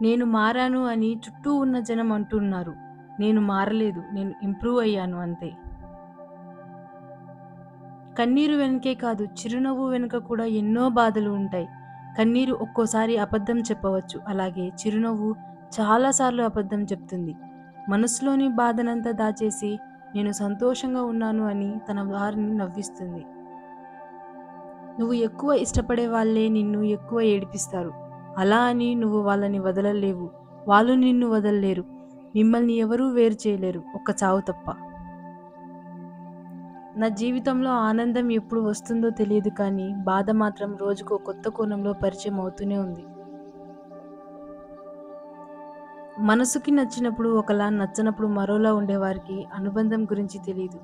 నేను మారాను అని చుట్టూ ఉన్న జనం అంటున్నారు. నేను మారలేదు. నేను ఇంప్రూవ్ అయ్యాను అంతే. కన్నీరు వెనకే కాదు, చిరునవ్వు వెనుక కూడా ఎన్నో బాధలు ఉంటాయి. కన్నీరు ఒక్కోసారి అబద్ధం చెప్పవచ్చు. అలాగే చిరునవ్వు చాలా సార్లు అబద్ధం చెప్తుంది. మనసులోని బాధనంతా దాచేసి నేను సంతోషంగా ఉన్నాను అని తన వారిని నవ్విస్తుంది. నువ్వు ఎక్కువ ఇష్టపడే వాళ్ళే నిన్ను ఎక్కువ ఏడిపిస్తారు. అలా అని నువ్వు వాళ్ళని వదలలేవు. వాళ్ళు నిన్ను వదలలేరు. మిమ్మల్ని ఎవరూ వేరు చేయలేరు. ఒక్క చావు తప్ప. నా జీవితంలో ఆనందం ఎప్పుడు వస్తుందో తెలియదు కానీ బాధ మాత్రం రోజుకో కొత్త కోణంలో పరిచయం అవుతూనే ఉంది. మనసుకి నచ్చినప్పుడు ఒకలా, నచ్చనప్పుడు మరోలా ఉండేవారికి అనుబంధం గురించి తెలీదు.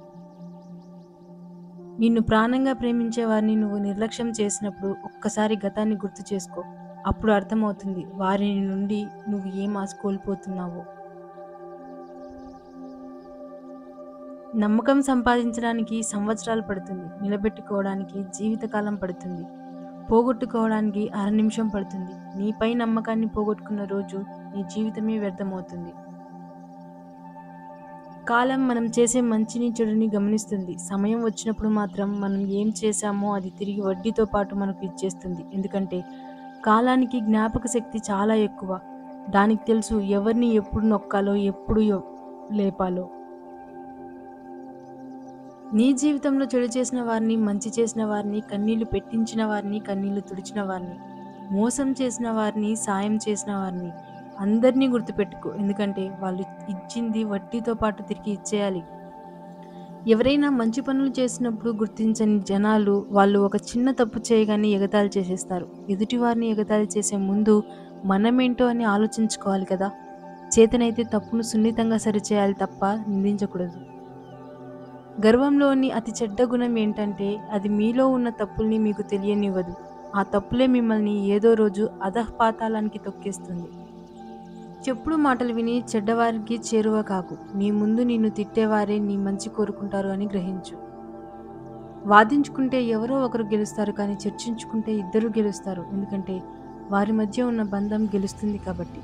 నిన్ను ప్రాణంగా ప్రేమించే వారిని నువ్వు నిర్లక్ష్యం చేసినప్పుడు ఒక్కసారి గతాన్ని గుర్తు చేసుకో. అప్పుడు అర్థమవుతుంది వారి నుండి నువ్వు ఏం ఆశ కోల్పోతున్నావో. నమ్మకం సంపాదించడానికి సంవత్సరాలు పడుతుంది. నిలబెట్టుకోవడానికి జీవితకాలం పడుతుంది. పోగొట్టుకోవడానికి అర నిమిషం పడుతుంది. నీపై నమ్మకాన్ని పోగొట్టుకున్న రోజు నీ జీవితమే వ్యర్థమవుతుంది. కాలం మనం చేసే మంచిని చెడుని గమనిస్తుంది. సమయం వచ్చినప్పుడు మాత్రం మనం ఏం చేశామో అది తిరిగి వడ్డీతో పాటు మనకు ఇచ్చేస్తుంది. ఎందుకంటే కాలానికి జ్ఞాపక శక్తి చాలా ఎక్కువ. దానికి తెలుసు ఎవరిని ఎప్పుడు నొక్కాలో, ఎప్పుడు లేపాలో. నీ జీవితంలో చెడు చేసిన వారిని, మంచి చేసిన వారిని, కన్నీళ్లు పెట్టించిన వారిని, కన్నీళ్లు తుడిచిన వారిని, మోసం చేసిన వారిని, సాయం చేసిన వారిని అందరినీ గుర్తుపెట్టుకో. ఎందుకంటే వాళ్ళు ఇచ్చింది వడ్డీతో పాటు తిరిగి ఇచ్చేయాలి. ఎవరైనా మంచి పనులు చేసినప్పుడు గుర్తించని జనాలు వాళ్ళు ఒక చిన్న తప్పు చేయగానే ఎగతాళి చేసేస్తారు. ఎదుటి వారిని ఎగతాళి చేసే ముందు మనమేంటో అని ఆలోచించుకోవాలి కదా. చేతనైతే తప్పును సున్నితంగా సరిచేయాలి తప్ప నిందించకూడదు. గర్వంలోని అతి చెడ్డ గుణం ఏంటంటే అది మీలో ఉన్న తప్పుల్ని మీకు తెలియనివ్వదు. ఆ తప్పులే మిమ్మల్ని ఏదో రోజు అధఃపాతాళానికి తొక్కేస్తుంది. చెప్పుడు మాటలు విని చెడ్డవారికి చేరువ కాకు. నీ ముందు నిన్ను తిట్టేవారే నీ మంచి కోరుకుంటారు అని గ్రహించు. వాదించుకుంటే ఎవరో ఒకరు గెలుస్తారు కానీ చర్చించుకుంటే ఇద్దరు గెలుస్తారు. ఎందుకంటే వారి మధ్య ఉన్న బంధం గెలుస్తుంది కాబట్టి.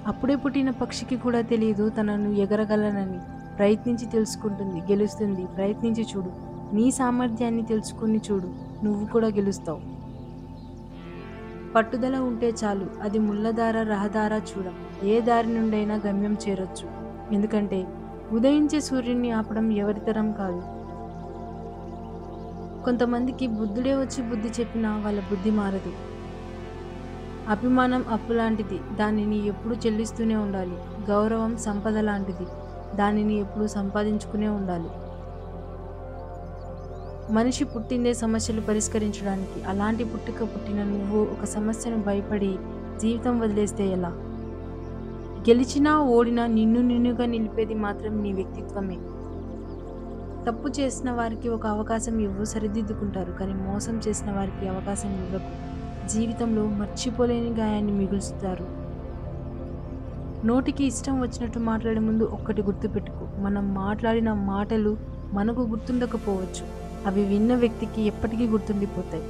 అప్పుడే పుట్టిన పక్షికి కూడా తెలియదు తనను ఎగరగలనని. ప్రయత్నించి తెలుసుకుంటుంది, గెలుస్తుంది. ప్రయత్నించి చూడు. నీ సామర్థ్యాన్ని తెలుసుకుని చూడు. నువ్వు కూడా గెలుస్తావు. పట్టుదల ఉంటే చాలు. అది ముళ్ళదార, రహదార చూడం. ఏ దారి నుండైనా గమ్యం చేరొచ్చు. ఎందుకంటే ఉదయించే సూర్యుడిని ఆపడం ఎవరితరం కాదు. కొంతమందికి బుద్ధుడే వచ్చి బుద్ధి చెప్పినా వాళ్ళ బుద్ధి మారదు. అభిమానం అప్పు లాంటిది. దానిని ఎప్పుడూ చెల్లిస్తూనే ఉండాలి. గౌరవం సంపద లాంటిది. దానిని ఎప్పుడూ సంపాదించుకునే ఉండాలి. మనిషి పుట్టిందే సమస్యలు పరిష్కరించడానికి. అలాంటి పుట్టుక పుట్టిన నువ్వు ఒక సమస్యను భయపడి జీవితం వదిలేస్తే ఎలా? గెలిచినా ఓడినా నిన్నుగా నిలిపేది మాత్రం నీ వ్యక్తిత్వమే. తప్పు చేసిన వారికి ఒక అవకాశం ఇవ్వు, సరిదిద్దుకుంటారు. కానీ మోసం చేసిన వారికి అవకాశం ఇవ్వకు. జీవితంలో మర్చిపోలేని గాయాన్ని మిగులుస్తారు. నోటికి ఇష్టం వచ్చినట్టు మాట్లాడే ముందు ఒక్కటి గుర్తుపెట్టుకో. మనం మాట్లాడిన మాటలు మనకు గుర్తుండకపోవచ్చు. అవి విన్న వ్యక్తికి ఎప్పటికీ గుర్తుండిపోతాయి.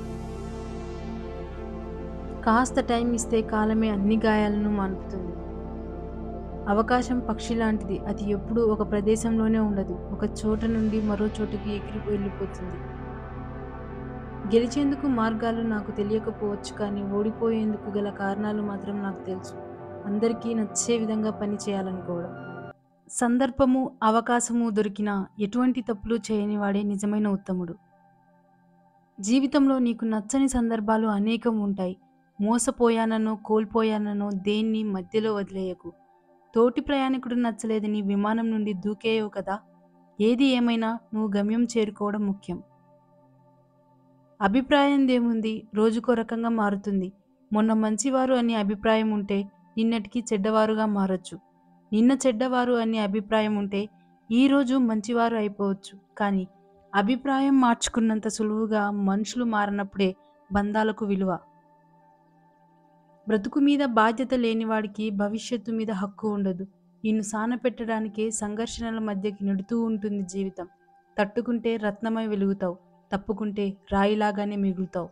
కాస్త టైం ఇస్తే కాలమే అన్ని గాయాలను మాన్పుతుంది. అవకాశం పక్షి లాంటిది. అది ఎప్పుడూ ఒక ప్రదేశంలోనే ఉండదు. ఒక చోట నుండి మరో చోటుకి ఎగిరి వెళ్ళిపోతుంది. గెలిచేందుకు మార్గాలు నాకు తెలియకపోవచ్చు కానీ ఓడిపోయేందుకు గల కారణాలు మాత్రం నాకు తెలుసు. అందరికీ నచ్చే విధంగా పని చేయాలనుకోవడం. సందర్భము, అవకాశము దొరికినా ఎటువంటి తప్పులు చేయనివాడే నిజమైన ఉత్తముడు. జీవితంలో నీకు నచ్చని సందర్భాలు అనేకం ఉంటాయి. మోసపోయాననో, కోల్పోయాననో దేన్ని మధ్యలో వదిలేయకు. తోటి ప్రయాణికుడు నచ్చలేదని విమానం నుండి దూకేయవు కదా. ఏది ఏమైనా నువ్వు గమ్యం చేరుకోవడం ముఖ్యం. అభిప్రాయం దేముంది, రోజుకో రకంగా మారుతుంది. మొన్న మంచివారు అనే అభిప్రాయం ఉంటే నిన్నటికి చెడ్డవారుగా మారొచ్చు. నిన్న చెడ్డవారు అనే అభిప్రాయం ఉంటే ఈరోజు మంచివారు అయిపోవచ్చు. కానీ అభిప్రాయం మార్చుకున్నంత సులువుగా మనుషులు మారనప్పుడే బంధాలకు విలువ. బ్రతుకు మీద బాధ్యత లేనివాడికి భవిష్యత్తు మీద హక్కు ఉండదు. నిన్ను సానపెట్టడానికే సంఘర్షణల మధ్యకి నెడుతూ ఉంటుంది జీవితం. తట్టుకుంటే రత్నమై వెలుగుతావు. తప్పుకుంటే రాయిలాగానే మిగులుతావు.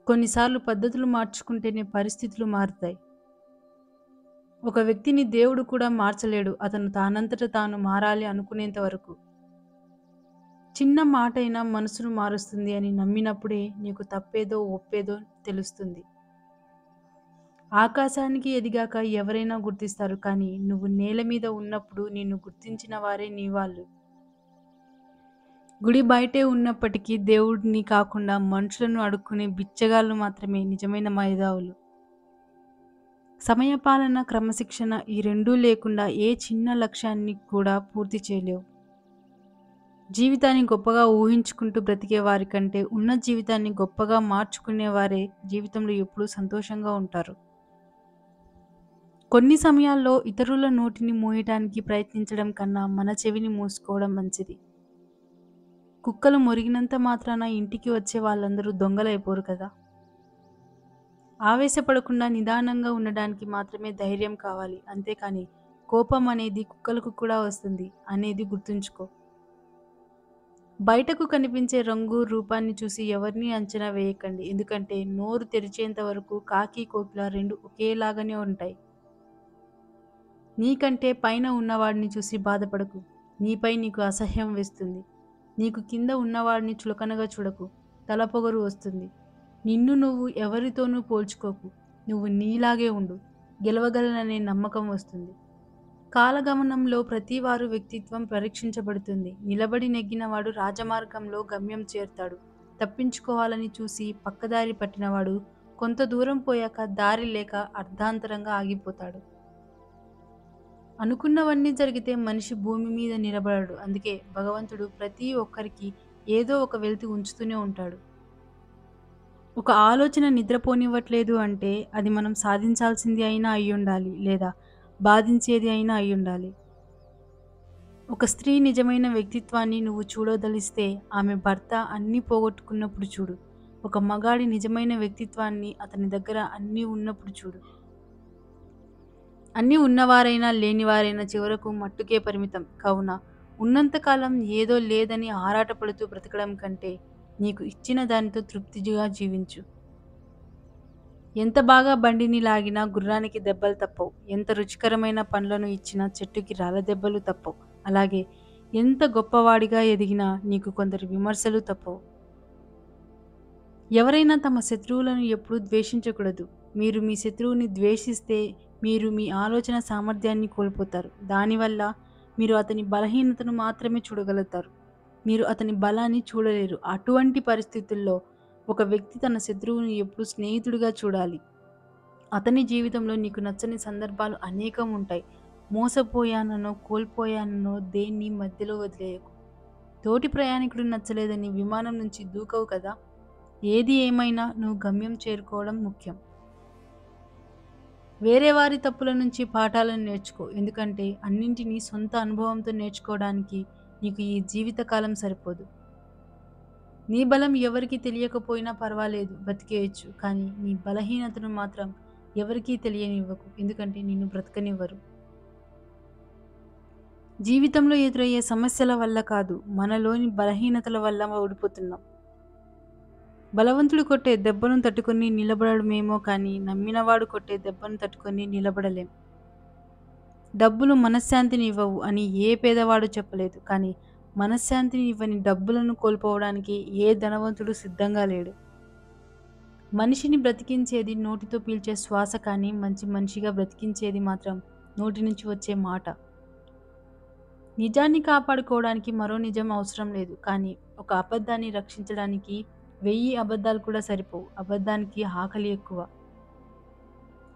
కొన్నిసార్లు పద్ధతులు మార్చుకుంటేనే పరిస్థితులు మారుతాయి. ఒక వ్యక్తిని దేవుడు కూడా మార్చలేడు అతను తానంతట తాను మారాలి అనుకునేంత వరకు. చిన్న మాటైనా మనసును మారుస్తుంది అని నమ్మినప్పుడే నీకు తప్పేదో ఒప్పేదో తెలుస్తుంది. ఆకాశానికి ఎదిగాక ఎవరైనా గుర్తిస్తారు, కానీ నువ్వు నేల మీద ఉన్నప్పుడు నిన్ను గుర్తించిన వారే నీ వాళ్ళు. గుడి బయటే ఉన్నప్పటికీ దేవుడిని కాకుండా మనుషులను అడుక్కునే బిచ్చగాళ్ళు మాత్రమే నిజమైన మేధావులు. సమయపాలన, క్రమశిక్షణ ఈ రెండూ లేకుండా ఏ చిన్న లక్ష్యాన్ని కూడా పూర్తి చేయలేవు. జీవితాన్ని గొప్పగా ఊహించుకుంటూ బ్రతికే వారి కంటే ఉన్న జీవితాన్ని గొప్పగా మార్చుకునేవారే జీవితంలో ఎప్పుడూ సంతోషంగా ఉంటారు. కొన్ని సమయాల్లో ఇతరుల నోటిని మూయటానికి ప్రయత్నించడం కన్నా మన చెవిని మూసుకోవడం మంచిది. కుక్కలు మొరిగినంత మాత్రాన ఇంటికి వచ్చే వాళ్ళందరూ దొంగలైపోరు కదా. ఆవేశపడకుండా నిదానంగా ఉండడానికి మాత్రమే ధైర్యం కావాలి, అంతేకాని కోపం అనేది కుక్కలకు కూడా వస్తుంది అనేది గుర్తుంచుకో. బయటకు కనిపించే రంగు, రూపాన్ని చూసి ఎవరిని అంచనా వేయకండి. ఎందుకంటే నోరు తెరిచేంత వరకు కాకి, కోకిల రెండు ఒకేలాగానే ఉంటాయి. నీకంటే పైన ఉన్నవాడిని చూసి బాధపడకు, నీపై నీకు అసహ్యం వేస్తుంది. నీకు కింద ఉన్నవాడిని చులకనగా చూడకు, తలపొగరు వస్తుంది. నిన్ను నువ్వు ఎవరితోనూ పోల్చుకోకు, నువ్వు నీలాగే ఉండు, గెలవగలననే నమ్మకం వస్తుంది. కాలగమనంలో ప్రతివారు వ్యక్తిత్వం పరీక్షించబడుతుంది. నిలబడి నెగ్గినవాడు రాజమార్గంలో గమ్యం చేరుతాడు. తప్పించుకోవాలని చూసి పక్కదారి పట్టినవాడు కొంత దూరం పోయాక దారి లేక అర్ధాంతరంగా ఆగిపోతాడు. అనుకున్నవన్నీ జరిగితే మనిషి భూమి మీద నిలబడడు. అందుకే భగవంతుడు ప్రతి ఒక్కరికి ఏదో ఒక వెలితి ఉంచుతూనే ఉంటాడు. ఒక ఆలోచన నిద్రపోనివ్వట్లేదు అంటే అది మనం సాధించాల్సింది అయినా అయ్యుండాలి, లేదా బాధించేది అయినా అయ్యుండాలి. ఒక స్త్రీ నిజమైన వ్యక్తిత్వాన్ని నువ్వు చూడదలిస్తే ఆమె భర్త అన్నీ పోగొట్టుకున్నప్పుడు చూడు. ఒక మగాడి నిజమైన వ్యక్తిత్వాన్ని అతని దగ్గర అన్నీ ఉన్నప్పుడు చూడు. అన్నీ ఉన్నవారైనా లేనివారైనా చివరకు మట్టుకే పరిమితం. కావున ఉన్నంతకాలం ఏదో లేదని ఆరాటపడుతూ బ్రతకడం కంటే నీకు ఇచ్చిన దానితో తృప్తిగా జీవించు. ఎంత బాగా బండిని లాగినా గుర్రానికి దెబ్బలు తప్పవు. ఎంత రుచికరమైన పండ్లను ఇచ్చినా చెట్టుకి రాళ్ళ దెబ్బలు తప్పవు. అలాగే ఎంత గొప్పవాడిగా ఎదిగినా నీకు కొందరి విమర్శలు తప్పవు. ఎవరైనా తమ శత్రువులను ఎప్పుడూ ద్వేషించకూడదు. మీరు మీ శత్రువుని ద్వేషిస్తే మీరు మీ ఆలోచన సామర్థ్యాన్ని కోల్పోతారు. దానివల్ల మీరు అతని బలహీనతను మాత్రమే చూడగలుగుతారు, మీరు అతని బలాన్ని చూడలేరు. అటువంటి పరిస్థితుల్లో ఒక వ్యక్తి తన శత్రువుని ఎప్పుడు స్నేహితుడిగా చూడాలి. అతని జీవితంలో నీకు నచ్చని సందర్భాలు అనేకం ఉంటాయి. మోసపోయానో కోల్పోయానో దేన్ని మధ్యలో వదిలేయకు. తోటి ప్రయాణికుడు నచ్చలేదని విమానం నుంచి దూకవు కదా. ఏది ఏమైనా నువ్వు గమ్యం చేరుకోవడం ముఖ్యం. వేరే వారి తప్పుల నుంచి పాఠాలను నేర్చుకో. ఎందుకంటే అన్నింటినీ సొంత అనుభవంతో నేర్చుకోవడానికి నీకు ఈ జీవితకాలం సరిపోదు. నీ బలం ఎవరికీ తెలియకపోయినా పర్వాలేదు, బతికేయచ్చు. కానీ నీ బలహీనతను మాత్రం ఎవరికీ తెలియనివ్వకు, ఎందుకంటే నిన్ను బ్రతకనివ్వరు. జీవితంలో ఎదురయ్యే సమస్యల వల్ల కాదు, మనలోని బలహీనతల వల్ల ఓడిపోతున్నాం. బలవంతుడు కొట్టే దెబ్బను తట్టుకొని నిలబడమేమో కానీ నమ్మినవాడు కొట్టే దెబ్బను తట్టుకొని నిలబడలేం. డబ్బులు మనశ్శాంతిని ఇవ్వవు అని ఏ పేదవాడు చెప్పలేదు, కానీ మనశ్శాంతిని ఇవ్వని డబ్బులను కోల్పోవడానికి ఏ ధనవంతుడు సిద్ధంగా లేడు. మనిషిని బ్రతికించేది నోటితో పీల్చే శ్వాస, కానీ మంచి మనిషిగా బ్రతికించేది మాత్రం నోటి నుంచి వచ్చే మాట. నిజాన్ని కాపాడుకోవడానికి మరో నిజం అవసరం లేదు, కానీ ఒక అబద్ధాన్ని రక్షించడానికి 1000 అబద్ధాలు కూడా సరిపోవు. అబద్ధానికి ఆకలి ఎక్కువ.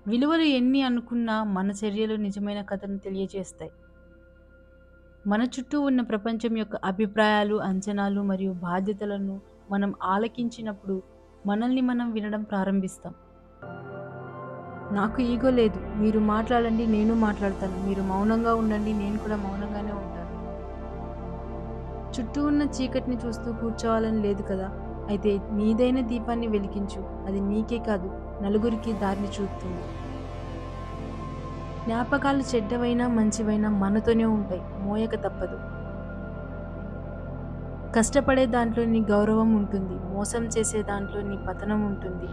విలువలు ఎన్ని అనుకున్నా మన చర్యలు నిజమైన కథను తెలియజేస్తాయి. మన చుట్టూ ఉన్న ప్రపంచం యొక్క అభిప్రాయాలు, అంచనాలు మరియు బాధ్యతలను మనం ఆలకించినప్పుడు మనల్ని మనం వినడం ప్రారంభిస్తాం. నాకు ఈగో లేదు, మీరు మాట్లాడండి నేను మాట్లాడతాను, మీరు మౌనంగా ఉండండి నేను కూడా మౌనంగానే ఉంటాను. చుట్టూ ఉన్న చీకటిని చూస్తూ కూర్చోవాలని లేదు కదా. అయితే నీదైన దీపాన్ని వెలిగించు. అది నీకే కాదు, నలుగురికి దారిని చూపుతుంది. జ్ఞాపకాలు చెడ్డవైనా మంచివైనా మనతోనే ఉంటాయి, మోయక తప్పదు. కష్టపడే దాంట్లో నీ గౌరవం ఉంటుంది. మోసం చేసే దాంట్లో నీ పతనం ఉంటుంది.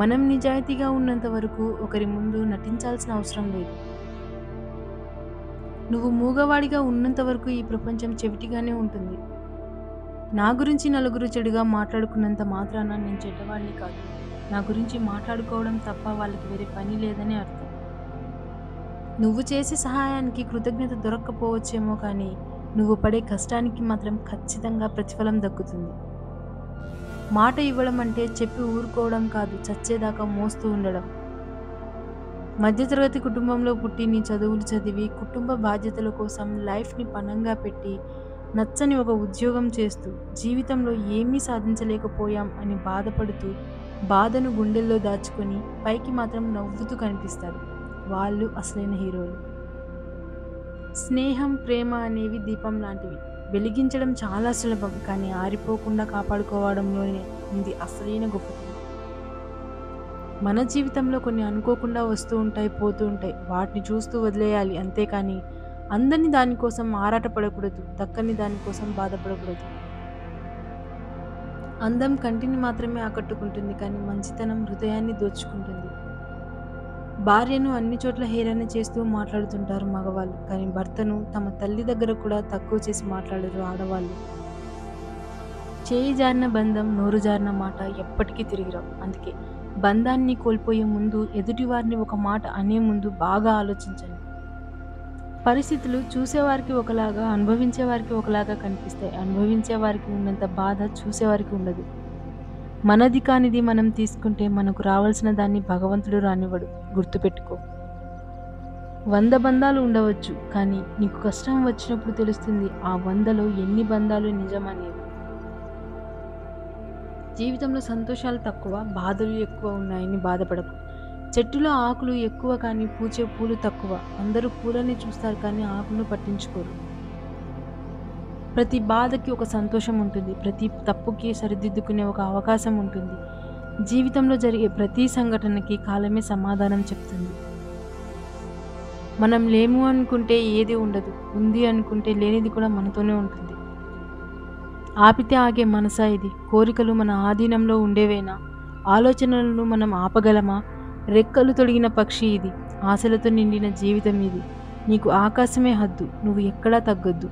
మనం నిజాయితీగా ఉన్నంత వరకు ఒకరి ముందు నటించాల్సిన అవసరం లేదు. నువ్వు మూగవాడిగా ఉన్నంత వరకు ఈ ప్రపంచం చెవిటిగానే ఉంటుంది. నా గురించి నలుగురు చెడుగా మాట్లాడుకున్నంత మాత్రాన నేను చెడ్డవాడిని కాదు. నా గురించి మాట్లాడుకోవడం తప్ప వాళ్ళకి వేరే పని లేదని అర్థం. నువ్వు చేసే సహాయానికి కృతజ్ఞత దొరక్కపోవచ్చేమో కానీ నువ్వు పడే కష్టానికి మాత్రం ఖచ్చితంగా ప్రతిఫలం దక్కుతుంది. మాట ఇవ్వడం అంటే చెప్పి ఊరుకోవడం కాదు, చచ్చేదాకా మోస్తూ ఉండడం. మధ్యతరగతి కుటుంబంలో పుట్టి నీ చదువులు చదివి కుటుంబ బాధ్యతల కోసం లైఫ్ని పణంగా పెట్టి నచ్చని ఒక ఉద్యోగం చేస్తూ జీవితంలో ఏమీ సాధించలేకపోయాం అని బాధపడుతూ బాధను గుండెల్లో దాచుకొని పైకి మాత్రం నవ్వుతూ కనిపిస్తారు. వాళ్ళు అసలైన హీరోలు. స్నేహం, ప్రేమ అనేవి దీపం లాంటివి. వెలిగించడం చాలా సులభం, కానీ ఆరిపోకుండా కాపాడుకోవడంలోనే ఉంది అసలైన గొప్పతనం. మన జీవితంలో కొన్ని అనుకోకుండా వస్తూ ఉంటాయి, పోతూ ఉంటాయి. వాటిని చూస్తూ వదిలేయాలి అంతేకాని అందని దానికోసం ఆరాటపడకూడదు, దక్కని దానికోసం బాధపడకూడదు. అందం కంటిని మాత్రమే ఆకట్టుకుంటుంది, కానీ మంచితనం హృదయాన్ని దోచుకుంటుంది. భార్యను అన్ని చోట్ల హేళన చేస్తూ మాట్లాడుతుంటారు మగవాళ్ళు, కానీ భర్తను తమ తల్లి దగ్గర కూడా తక్కువ చేసి మాట్లాడరు ఆడవాళ్ళు. చేయి జారిన బంధం, నోరు జారిన మాట ఎప్పటికీ తిరిగిరావు. అందుకే బంధాన్ని కోల్పోయే ముందు, ఎదుటివారిని ఒక మాట అనే ముందు బాగా ఆలోచించండి. పరిస్థితులు చూసేవారికి ఒకలాగా, అనుభవించేవారికి ఒకలాగా కనిపిస్తాయి. అనుభవించేవారికి ఉన్నంత బాధ చూసేవారికి ఉండదు. మనది కానిది మనం తీసుకుంటే మనకు రావాల్సిన దాన్ని భగవంతుడు రానివ్వడు. గుర్తుపెట్టుకో. 100 బంధాలు ఉండవచ్చు, కానీ నీకు కష్టం వచ్చినప్పుడు తెలుస్తుంది ఆ 100లో ఎన్ని బంధాలు నిజమనేవి. జీవితంలో సంతోషాలు తక్కువ, బాధలు ఎక్కువ ఉన్నాయని బాధపడకు. చెట్టులో ఆకులు ఎక్కువ కానీ పూచే పూలు తక్కువ. అందరూ పూలని చూస్తారు కానీ ఆకును పట్టించుకోరు. ప్రతి బాధకి ఒక సంతోషం ఉంటుంది. ప్రతి తప్పుకి సరిదిద్దుకునే ఒక అవకాశం ఉంటుంది. జీవితంలో జరిగే ప్రతి సంఘటనకి కాలమే సమాధానం చెప్తుంది. మనం లేము అనుకుంటే ఏది ఉండదు, ఉంది అనుకుంటే లేనిది కూడా మనతోనే ఉంటుంది. ఆపితే ఆగే మనసా ఇది? కోరికలు మన ఆధీనంలో ఉండేవేనా? ఆలోచనలను మనం ఆపగలమా? రెక్కలు తొడిగిన పక్షి ఇది. ఆశలతో నిండిన జీవితం ఇది. నీకు ఆకాశమే హద్దు, నువ్వు ఎక్కడా తగ్గొద్దు.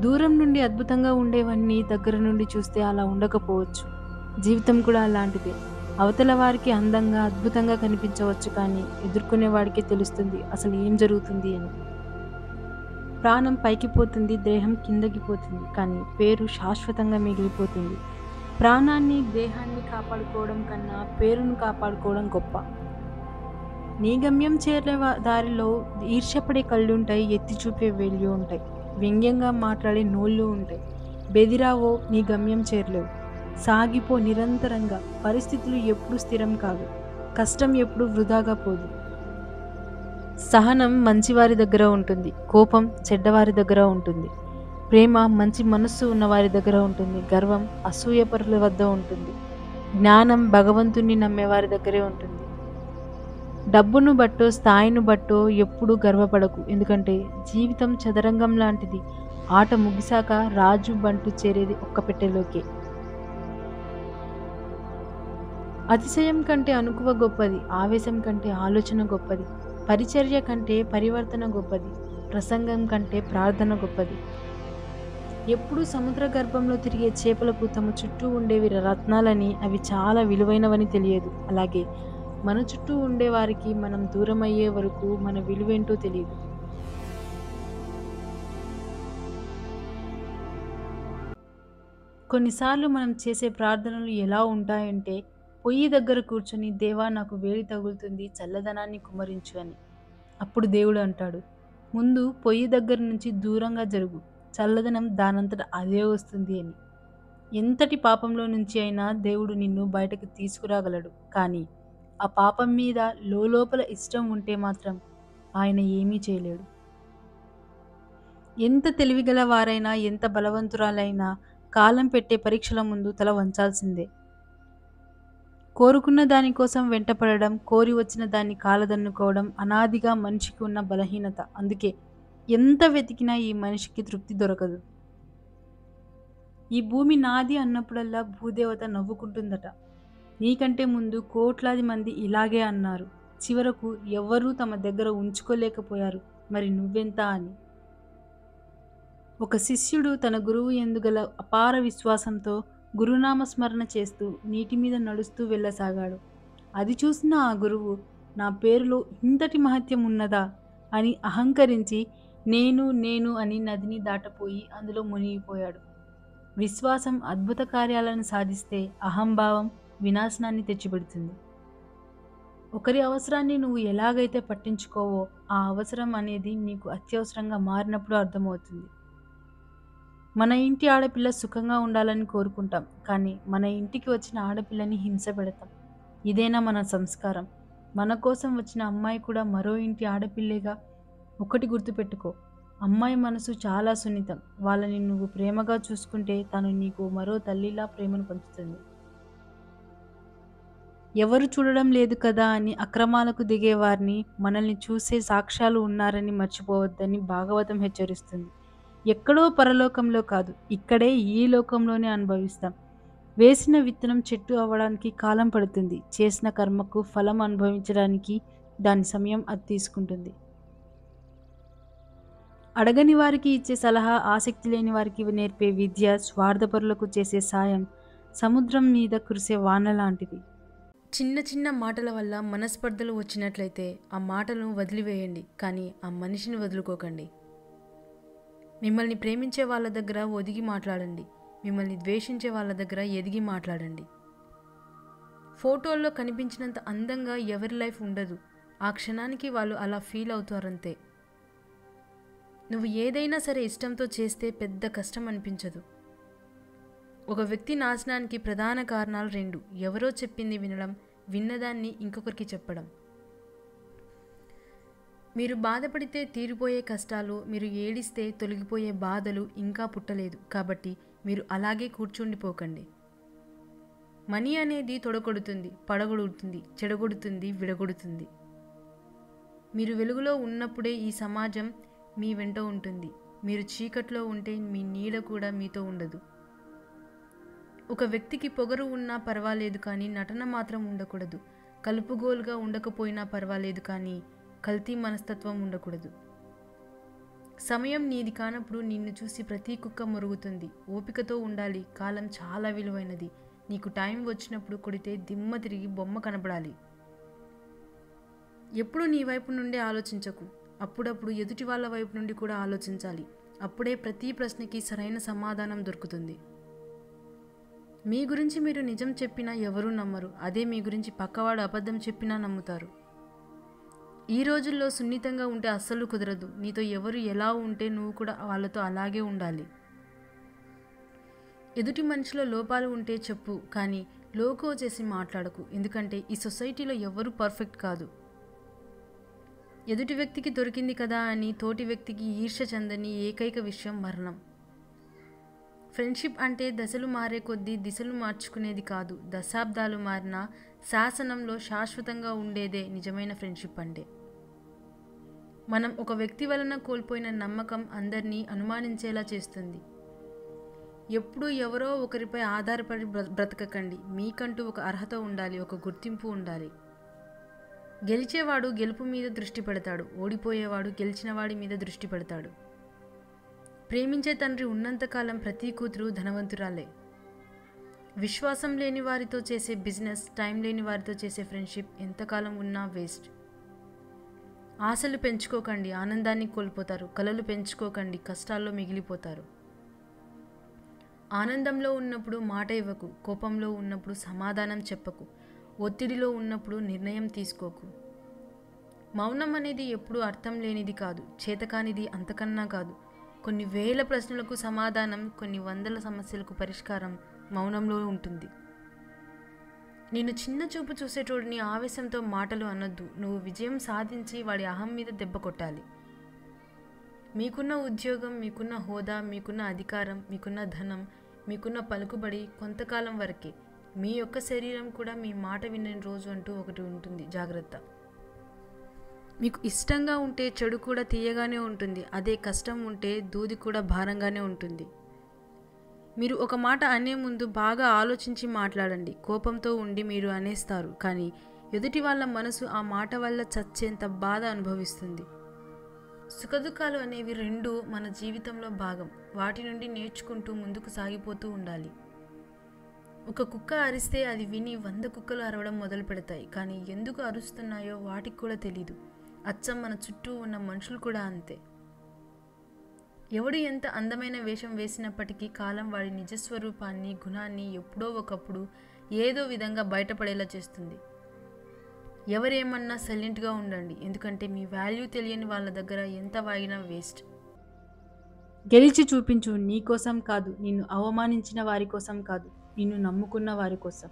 దూరం నుండి అద్భుతంగా ఉండేవన్నీ దగ్గర నుండి చూస్తే అలా ఉండకపోవచ్చు. జీవితం కూడా అలాంటిదే. అవతల వారికి అందంగా, అద్భుతంగా కనిపించవచ్చు, కానీ ఎదుర్కొనే వాడికి తెలుస్తుంది అసలు ఏం జరుగుతుంది అని. ప్రాణం పైకి పోతుంది, దేహం కిందకి పోతుంది, కానీ పేరు శాశ్వతంగా మిగిలిపోతుంది. ప్రాణాన్ని, దేహాన్ని కాపాడుకోవడం కన్నా పేరును కాపాడుకోవడం గొప్ప. నీ గమ్యం చేరే దారిలో ఈర్ష్యపడే కళ్ళుంటాయి, ఎత్తి చూపే వేళ్ళు ఉంటాయి, వ్యంగ్యంగా మాట్లాడే నోళ్ళు ఉంటాయి. బెదిరావో నీ గమ్యం చేరలేవు. సాగిపో నిరంతరంగా. పరిస్థితులు ఎప్పుడు స్థిరం కాదు. కష్టం ఎప్పుడు వృధాగా పోదు. సహనం మంచివారి దగ్గర ఉంటుంది, కోపం చెడ్డవారి దగ్గర ఉంటుంది. ప్రేమ మంచి మనస్సు ఉన్నవారి దగ్గర ఉంటుంది, గర్వం అసూయపరుల వద్ద ఉంటుంది. జ్ఞానం భగవంతుణ్ణి నమ్మేవారి దగ్గరే ఉంటుంది. డబ్బును బట్టో, స్థాయిని బట్టో ఎప్పుడూ గర్వపడకు. ఎందుకంటే జీవితం చదరంగం లాంటిది. ఆట ముగిశాక రాజు బంటు చేరేది ఒక్క పెట్టెలోకే. అతిశయం కంటే అణకువ గొప్పది. ఆవేశం కంటే ఆలోచన గొప్పది. పరిచర్య కంటే పరివర్తన గొప్పది. ప్రసంగం కంటే ప్రార్థన గొప్పది. ఎప్పుడూ సముద్ర గర్భంలో తిరిగే చేపలకు తమ చుట్టూ ఉండేవి రత్నాలని, అవి చాలా విలువైనవని తెలియదు. అలాగే మన చుట్టూ ఉండేవారికి మనం దూరం అయ్యే వరకు మన విలువేంటో తెలియదు. కొన్నిసార్లు మనం చేసే ప్రార్థనలు ఎలా ఉంటాయంటే, పొయ్యి దగ్గర కూర్చొని దేవా నాకు వేడి తగులుతుంది, చల్లదనాన్ని కుమ్మరించు అని. అప్పుడు దేవుడు అంటాడు, ముందు పొయ్యి దగ్గర నుంచి దూరంగా జరుగు, చల్లదనం దానంతట అదే వస్తుంది అని. ఎంతటి పాపంలో నుంచి అయినా దేవుడు నిన్ను బయటకు తీసుకురాగలడు. కానీ ఆ పాపం మీద లోపల ఇష్టం ఉంటే మాత్రం ఆయన ఏమీ చేయలేడు. ఎంత తెలివిగల వారైనా, ఎంత బలవంతురాలైనా కాలం పెట్టే పరీక్షల ముందు తల వంచాల్సిందే. కోరుకున్న దానికోసం వెంటపడడం, కోరి వచ్చిన దాన్ని కాలదన్నుకోవడం అనాదిగా మనిషికి ఉన్న బలహీనత. అందుకే ఎంత వెతికినా ఈ మనిషికి తృప్తి దొరకదు. ఈ భూమి నాది అన్నప్పుడల్లా భూదేవత నవ్వుకుంటుందట. నీకంటే ముందు కోట్లాది మంది ఇలాగే అన్నారు. చివరకు ఎవ్వరూ తమ దగ్గర ఉంచుకోలేకపోయారు. మరి నువ్వెంత అని. ఒక శిష్యుడు తన గురువు యందు గల అపార విశ్వాసంతో గురునామస్మరణ చేస్తూ నీటి మీద నడుస్తూ వెళ్ళసాగాడు. అది చూసిన ఆ గురువు, నా పేరులో ఇంతటి మహత్యం ఉన్నదా అని అహంకరించి నేను నేను అని నదిని దాటపోయి అందులో మునిగిపోయాడు. విశ్వాసం అద్భుత కార్యాలను సాధిస్తే అహంభావం వినాశనాన్ని తెచ్చిపెడుతుంది. ఒకరి అవసరాన్ని నువ్వు ఎలాగైతే పట్టించుకోవో ఆ అవసరం అనేది నీకు అత్యవసరంగా మారినప్పుడు అర్థమవుతుంది. మన ఇంటి ఆడపిల్ల సుఖంగా ఉండాలని కోరుకుంటాం, కానీ మన ఇంటికి వచ్చిన ఆడపిల్లని హింస పెడతాం. ఇదేనా మన సంస్కారం? మన కోసం వచ్చిన అమ్మాయి కూడా మరో ఇంటి ఆడపిల్లేగా. ఒకటి గుర్తుపెట్టుకో, అమ్మాయి మనసు చాలా సున్నితం. వాళ్ళని నువ్వు ప్రేమగా చూసుకుంటే తను నీకు మరో తల్లిలా ప్రేమను పంచుతుంది. ఎవరు చూడడం లేదు కదా అని అక్రమాలకు దిగేవారిని మనల్ని చూసే సాక్ష్యాలు ఉన్నారని మర్చిపోవద్దని భాగవతం హెచ్చరిస్తుంది. ఎక్కడో పరలోకంలో కాదు, ఇక్కడే ఈ లోకంలోనే అనుభవిస్తాం. వేసిన విత్తనం చెట్టు అవ్వడానికి కాలం పడుతుంది. చేసిన కర్మకు ఫలం అనుభవించడానికి దాని సమయం అది తీసుకుంటుంది. అడగని వారికి ఇచ్చే సలహా, ఆసక్తి లేని వారికి నేర్పే విద్య, స్వార్థపరులకు చేసే సాయం సముద్రం మీద కురిసే వాన లాంటిది. చిన్న చిన్న మాటల వల్ల మనస్పర్ధలు వచ్చినట్లయితే ఆ మాటలను వదిలివేయండి, కానీ ఆ మనిషిని వదులుకోకండి. మిమ్మల్ని ప్రేమించే వాళ్ళ దగ్గర ఒదిగి మాట్లాడండి. మిమ్మల్ని ద్వేషించే వాళ్ళ దగ్గర ఎదిగి మాట్లాడండి. ఫోటోల్లో కనిపించినంత అందంగా ఎవరి లైఫ్ ఉండదు. ఆ క్షణానికి వాళ్ళు అలా ఫీల్ అవుతారంతే. నువ్వు ఏదైనా సరే ఇష్టంతో చేస్తే పెద్ద కష్టం అనిపించదు. ఒక వ్యక్తి నాశనానికి ప్రధాన కారణాలు 2: ఎవరో చెప్పింది వినడం, విన్నదాన్ని ఇంకొకరికి చెప్పడం. మీరు బాధపడితే తీరిపోయే కష్టాలు, మీరు ఏడిస్తే తొలగిపోయే బాధలు ఇంకా పుట్టలేదు. కాబట్టి మీరు అలాగే కూర్చుండిపోకండి. మనీ అనేది తొడగొడుతుంది, పడగొడుతుంది, చెడగొడుతుంది, విడగొడుతుంది. మీరు వెలుగులో ఉన్నప్పుడే ఈ సమాజం మీ వెంట ఉంటుంది. మీరు చీకట్లో ఉంటే మీ నీడ కూడా మీతో ఉండదు. ఒక వ్యక్తికి పొగరు ఉన్నా పర్వాలేదు, కానీ నటన మాత్రం ఉండకూడదు. కలుపుగోలుగా ఉండకపోయినా పర్వాలేదు, కానీ కల్తీ మనస్తత్వం ఉండకూడదు. సమయం నీది కానప్పుడు నిన్ను చూసి ప్రతి కుక్క మురుగుతుంది. ఓపికతో ఉండాలి. కాలం చాలా విలువైనది. నీకు టైం వచ్చినప్పుడు కొడితే దిమ్మ తిరిగి బొమ్మ కనబడాలి. ఎప్పుడు నీ వైపు నుండే ఆలోచించకు. అప్పుడప్పుడు ఎదుటి వాళ్ళ వైపు నుండి కూడా ఆలోచించాలి. అప్పుడే ప్రతి ప్రశ్నకి సరైన సమాధానం దొరుకుతుంది. మీ గురించి మీరు నిజం చెప్పినా ఎవరూ నమ్మరు. అదే మీ గురించి పక్కవాడు అబద్ధం చెప్పినా నమ్ముతారు. ఈ రోజుల్లో సున్నితంగా ఉంటే అస్సలు కుదరదు. నీతో ఎవరు ఎలా ఉంటే నువ్వు కూడా వాళ్ళతో అలాగే ఉండాలి. ఎదుటి మనిషిలో లోపాలు ఉంటే చెప్పు, కానీ లోకో చేసి మాట్లాడకు. ఎందుకంటే ఈ సొసైటీలో ఎవరు పర్ఫెక్ట్ కాదు. ఎదుటి వ్యక్తికి దొరికింది కదా అని తోటి వ్యక్తికి ఈర్ష్య చెందని ఏకైక విషయం మరణం. ఫ్రెండ్షిప్ అంటే దశలు మారే కొద్దీ దిశలు మార్చుకునేది కాదు. దశాబ్దాలు మారినా శాసనంలో శాశ్వతంగా ఉండేదే నిజమైన ఫ్రెండ్షిప్ అంటే. మనం ఒక వ్యక్తి వలన కోల్పోయిన నమ్మకం అందరినీ అనుమానించేలా చేస్తుంది. ఎప్పుడూ ఎవరో ఒకరిపై ఆధారపడి బ్రతకకండి. మీకంటూ ఒక అర్హత ఉండాలి, ఒక గుర్తింపు ఉండాలి. గెలిచేవాడు గెలుపు మీద దృష్టి పెడతాడు, ఓడిపోయేవాడు గెలిచిన వాడి మీద దృష్టి పెడతాడు. ప్రేమించే తండ్రి ఉన్నంతకాలం ప్రతి కూతురు ధనవంతురాలే. విశ్వాసం లేని వారితో చేసే బిజినెస్, టైం లేని వారితో చేసే ఫ్రెండ్షిప్ ఎంతకాలం ఉన్నా వేస్ట్. ఆశలు పెంచుకోకండి, ఆనందాన్ని కోల్పోతారు. కలలు పెంచుకోకండి, కష్టాల్లో మిగిలిపోతారు. ఆనందంలో ఉన్నప్పుడు మాట ఇవ్వకు, కోపంలో ఉన్నప్పుడు సమాధానం చెప్పకు, ఒత్తిడిలో ఉన్నప్పుడు నిర్ణయం తీసుకోకు. మౌనం అనేది ఎప్పుడూ అర్థం లేనిది కాదు, చేతకానిది అంతకన్నా కాదు. కొన్ని వేల ప్రశ్నలకు సమాధానం, కొన్ని వందల సమస్యలకు పరిష్కారం మౌనంలో ఉంటుంది. నిన్ను చిన్న చూపు చూసేటోడిని ఆవేశంతో మాటలు అనొద్దు. నువ్వు విజయం సాధించి వాడి అహం మీద దెబ్బ కొట్టాలి. మీకున్న ఉద్యోగం, మీకున్న హోదా, మీకున్న అధికారం, మీకున్న ధనం, మీకున్న పలుకుబడి కొంతకాలం వరకే. మీ యొక్క శరీరం కూడా మీ మాట వినని రోజు అంటూ ఒకటి ఉంటుంది, జాగ్రత్త. మీకు ఇష్టంగా ఉంటే చెడు కూడా తీయగానే ఉంటుంది. అదే కష్టం ఉంటే దూది కూడా భారంగానే ఉంటుంది. మీరు ఒక మాట అనే ముందు బాగా ఆలోచించి మాట్లాడండి. కోపంతో ఉండి మీరు అనేస్తారు, కానీ ఎదుటి వాళ్ళ మనసు ఆ మాట వల్ల చచ్చేంత బాధ అనుభవిస్తుంది. సుఖదుఖాలు అనేవి రెండూ మన జీవితంలో భాగం. వాటి నుండి నేర్చుకుంటూ ముందుకు సాగిపోతూ ఉండాలి. ఒక కుక్క అరిస్తే అది విని 100 కుక్కలు అరవడం మొదలు పెడతాయి, కానీ ఎందుకు అరుస్తున్నాయో వాటికి కూడా తెలీదు. అచ్చం మన చుట్టూ ఉన్న మనుషులు కూడా అంతే. ఎవడు ఎంత అందమైన వేషం వేసినప్పటికీ కాలం వాడి నిజస్వరూపాన్ని, గుణాన్ని ఎప్పుడో ఒకప్పుడు ఏదో విధంగా బయటపడేలా చేస్తుంది. ఎవరేమన్నా సైలెంట్గా ఉండండి, ఎందుకంటే మీ వాల్యూ తెలియని వాళ్ళ దగ్గర ఎంత వాగినా వేస్ట్. గెలిచి చూపించు, నీ కోసం కాదు, నిన్ను అవమానించిన వారి కోసం కాదు, నిన్ను నమ్ముకున్న వారి కోసం.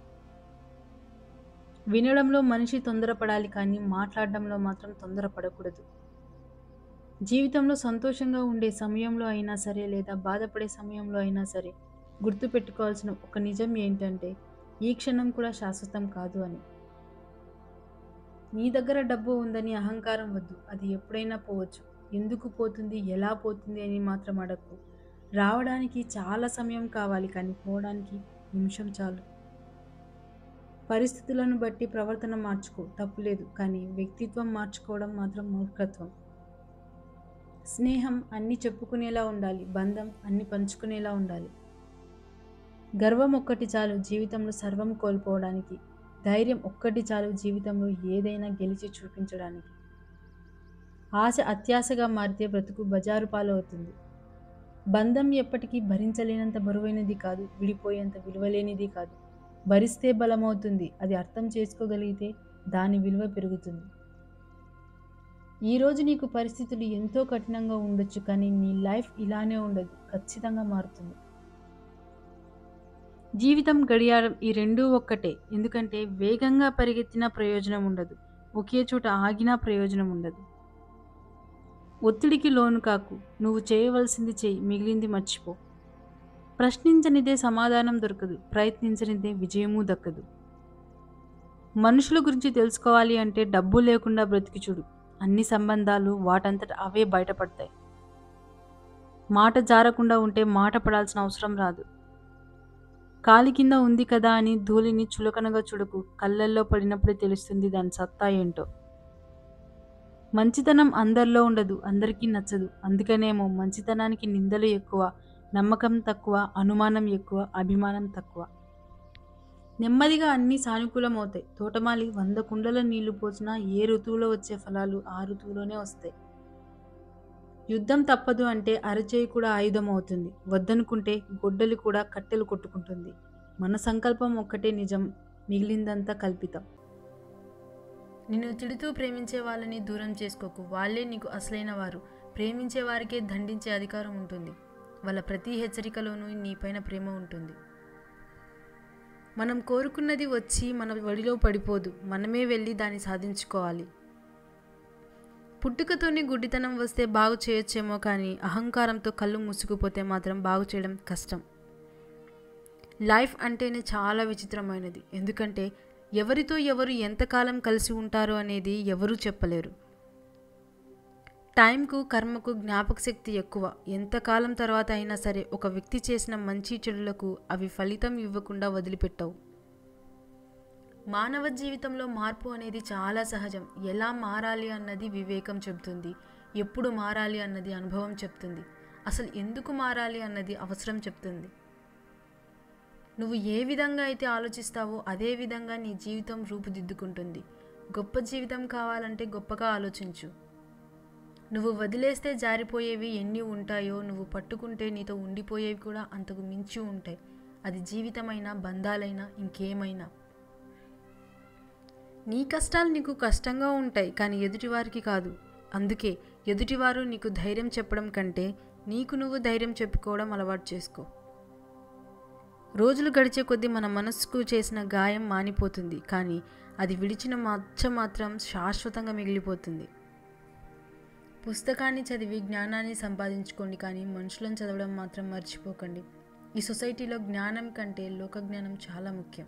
వినడంలో మనిషి తొందరపడాలి, కానీ మాట్లాడడంలో మాత్రం తొందరపడకూడదు. జీవితంలో సంతోషంగా ఉండే సమయంలో అయినా సరే, లేదా బాధపడే సమయంలో అయినా సరే, గుర్తుపెట్టుకోవాల్సిన ఒక నిజం ఏంటంటే, ఈ క్షణం కూడా శాశ్వతం కాదు అని. నీ దగ్గర డబ్బు ఉందని అహంకారం వద్దు, అది ఎప్పుడైనా పోవచ్చు. ఎందుకు పోతుంది, ఎలా పోతుంది అని మాత్రం అడగకు. రావడానికి చాలా సమయం కావాలి, కానీ పోవడానికి నిమిషం చాలు. పరిస్థితులను బట్టి ప్రవర్తన మార్చుకో, తప్పులేదు, కానీ వ్యక్తిత్వం మార్చుకోవడం మాత్రం మూర్ఖత్వం. స్నేహం అన్ని చెప్పుకునేలా ఉండాలి, బంధం అన్ని పంచుకునేలా ఉండాలి. గర్వం ఒక్కటి చాలు జీవితంలో సర్వం కోల్పోవడానికి. ధైర్యం ఒక్కటి చాలు జీవితంలో ఏదైనా గెలిచి చూపించడానికి. ఆశ అత్యాశగా మారితే బ్రతుకు బజారు పాలు అవుతుంది. బంధం ఎప్పటికీ భరించలేనంత బరువైనది కాదు, విడిపోయేంత విలువలేనిది కాదు. భరిస్తే బలమవుతుంది, అది అర్థం చేసుకోగలిగితే దాని విలువ పెరుగుతుంది. ఈరోజు నీకు పరిస్థితులు ఎంతో కఠినంగా ఉండొచ్చు, కానీ నీ లైఫ్ ఇలానే ఉండదు, ఖచ్చితంగా మారుతుంది. జీవితం, గడియారం ఈ రెండూ ఒక్కటే. ఎందుకంటే వేగంగా పరిగెత్తినా ప్రయోజనం ఉండదు, ఒకే చోట ఆగినా ప్రయోజనం ఉండదు. ఒత్తిడికి లోను కాకు, నువ్వు చేయవలసింది చెయ్యి, మిగిలింది మర్చిపో. ప్రశ్నించనిదే సమాధానం దొరకదు, ప్రయత్నించనిదే విజయమూ దక్కదు. మనుషుల గురించి తెలుసుకోవాలి అంటే డబ్బు లేకుండా బ్రతికి చూడు, అన్ని సంబంధాలు వాటంతట అవే బయటపడతాయి. మాట జారకుండా ఉంటే మాట పడాల్సిన అవసరం రాదు. కాలి కింద ఉంది కదా అని ధూళిని చులకనగా చూడకు, కళ్ళల్లో పడినప్పుడే తెలుస్తుంది దాని సత్తా ఏంటో. మంచితనం అందరిలో ఉండదు, అందరికీ నచ్చదు. అందుకనేమో మంచితనానికి నిందలు ఎక్కువ, నమ్మకం తక్కువ, అనుమానం ఎక్కువ, అభిమానం తక్కువ. నెమ్మదిగా అన్నీ సానుకూలమవుతాయి. తోటమాలి 100 కుండల నీళ్లు పోసినా ఏ ఋతువులో వచ్చే ఫలాలు ఆ ఋతువులోనే వస్తాయి. యుద్ధం తప్పదు అంటే అరచేయి కూడా ఆయుధం అవుతుంది. వద్దనుకుంటే గొడ్డలి కూడా కట్టెలు కొట్టుకుంటుంది. మన సంకల్పం ఒక్కటే నిజం, మిగిలిందంతా కల్పితం. నిన్ను తిడుతూ ప్రేమించే వాళ్ళని దూరం చేసుకోకు, వాళ్ళే నీకు అసలైన వారు. ప్రేమించే వారికే దండించే అధికారం ఉంటుంది. వాళ్ళ ప్రతి హెచ్చరికలోనూ నీపైన ప్రేమ ఉంటుంది. మనం కోరుకున్నది వచ్చి మన వడిలో పడిపోదు, మనమే వెళ్ళి దాన్ని సాధించుకోవాలి. పుట్టుకతోనే గుడ్డితనం వస్తే బాగు చేయొచ్చేమో, కానీ అహంకారంతో కళ్ళు మూసుకుపోతే మాత్రం బాగు చేయడం కష్టం. లైఫ్ అంటేనే చాలా విచిత్రమైనది, ఎందుకంటే ఎవరితో ఎవరు ఎంతకాలం కలిసి ఉంటారో అనేది ఎవరూ చెప్పలేరు. టైంకు, కర్మకు జ్ఞాపక శక్తి ఎక్కువ. ఎంతకాలం తర్వాత అయినా సరే ఒక వ్యక్తి చేసిన మంచి చెడులకు అవి ఫలితం ఇవ్వకుండా వదిలిపెట్టవు. మానవ జీవితంలో మార్పు అనేది చాలా సహజం. ఎలా మారాలి అన్నది వివేకం చెబుతుంది, ఎప్పుడు మారాలి అన్నది అనుభవం చెప్తుంది, అసలు ఎందుకు మారాలి అన్నది అవసరం చెప్తుంది. నువ్వు ఏ విధంగా అయితే ఆలోచిస్తావో అదే విధంగా నీ జీవితం రూపుదిద్దుకుంటుంది. గొప్ప జీవితం కావాలంటే గొప్పగా ఆలోచించు. నువ్వు వదిలేస్తే జారిపోయేవి ఎన్ని ఉంటాయో, నువ్వు పట్టుకుంటే నీతో ఉండిపోయేవి కూడా అంతకు మించి ఉంటాయి. అది జీవితమైనా, బంధాలైనా, ఇంకేమైనా. నీ కష్టాలు నీకు కష్టంగా ఉంటాయి, కానీ ఎదుటివారికి కాదు. అందుకే ఎదుటివారు నీకు ధైర్యం చెప్పడం కంటే నీకు నువ్వు ధైర్యం చెప్పుకోవడం అలవాటు చేసుకో. రోజులు గడిచే కొద్దీ మన మనస్సుకు చేసిన గాయం మానిపోతుంది, కానీ అది విడిచిన మచ్చ మాత్రం శాశ్వతంగా మిగిలిపోతుంది. పుస్తకాన్ని చదివి జ్ఞానాన్ని సంపాదించుకోండి, కానీ మనుషులను చదవడం మాత్రం మర్చిపోకండి. ఈ సొసైటీలో జ్ఞానం కంటే లోకజ్ఞానం చాలా ముఖ్యం.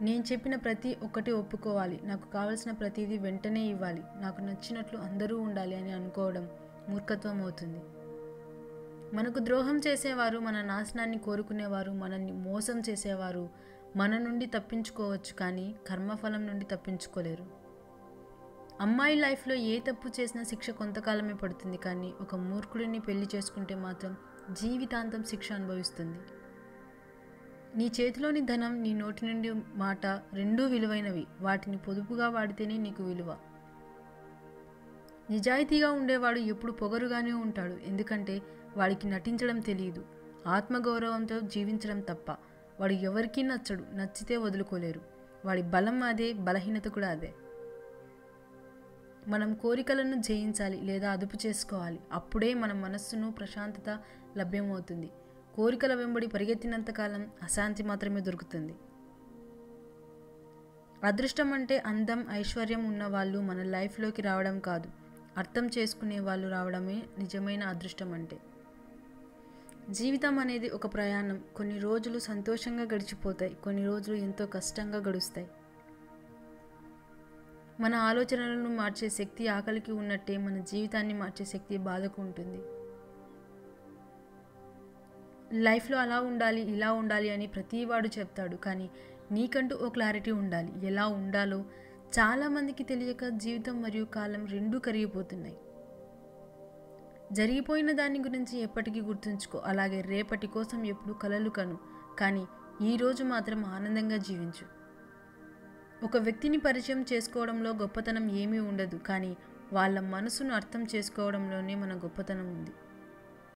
నేను చెప్పిన ప్రతి ఒక్కటి ఒప్పుకోవాలి, నాకు కావలసిన ప్రతిదీ వెంటనే ఇవ్వాలి, నాకు నచ్చినట్లు అందరూ ఉండాలి అని అనుకోవడం మూర్ఖత్వం అవుతుంది. మనకు ద్రోహం చేసేవారు, మన నాశనాన్ని కోరుకునేవారు, మనల్ని మోసం చేసేవారు మన నుండి తప్పించుకోవచ్చు, కానీ కర్మఫలం నుండి తప్పించుకోలేరు. అమ్మాయి లైఫ్లో ఏ తప్పు చేసినా శిక్ష కొంతకాలమే పడుతుంది, కానీ ఒక మూర్ఖుడిని పెళ్లి చేసుకుంటే మాత్రం జీవితాంతం శిక్ష అనుభవిస్తుంది. నీ చేతిలోని ధనం, నీ నోటి నుండి మాట రెండూ విలువైనవి. వాటిని పొదుపుగా వాడితేనే నీకు విలువ. నిజాయితీగా ఉండేవాడు ఎప్పుడు పొగరుగానే ఉంటాడు, ఎందుకంటే వాడికి నటించడం తెలియదు. ఆత్మగౌరవంతో జీవించడం తప్ప. వాడు ఎవరికీ నచ్చడు, నచ్చితే వదులుకోలేరు. వాడి బలం అదే, బలహీనత కూడా అదే. మనం కోరికలను జయించాలి లేదా అదుపు చేసుకోవాలి. అప్పుడే మన మనస్సును ప్రశాంతత లభ్యమవుతుంది. కోరికల వెంబడి పరిగెత్తినంతకాలం అశాంతి మాత్రమే దొరుకుతుంది. అదృష్టం అంటే అందం, ఐశ్వర్యం ఉన్న వాళ్ళు మన లైఫ్లోకి రావడం కాదు, అర్థం చేసుకునే వాళ్ళు రావడమే నిజమైన అదృష్టం అంటే. జీవితం అనేది ఒక ప్రయాణం. కొన్ని రోజులు సంతోషంగా గడిచిపోతాయి, కొన్ని రోజులు ఎంతో కష్టంగా గడుస్తాయి. మన ఆలోచనలను మార్చే శక్తి ఆకలికి ఉన్నట్టే మన జీవితాన్ని మార్చే శక్తి బాధకు ఉంటుంది. లైఫ్లో అలా ఉండాలి, ఇలా ఉండాలి అని ప్రతివాడు చెప్తాడు, కానీ నీకంటూ ఓ క్లారిటీ ఉండాలి. ఎలా ఉండాలో చాలామందికి తెలియక జీవితం మరియు కాలం రెండూ కరిగిపోతున్నాయి. జరిగిపోయిన దాని గురించి ఎప్పటికీ గుర్తుంచుకో. అలాగే రేపటి కోసం ఎప్పుడు కలలు కను, కానీ ఈరోజు మాత్రం ఆనందంగా జీవించు. ఒక వ్యక్తిని పరిచయం చేసుకోవడంలో గొప్పతనం ఏమీ ఉండదు, కానీ వాళ్ళ మనసును అర్థం చేసుకోవడంలోనే మన గొప్పతనం ఉంది.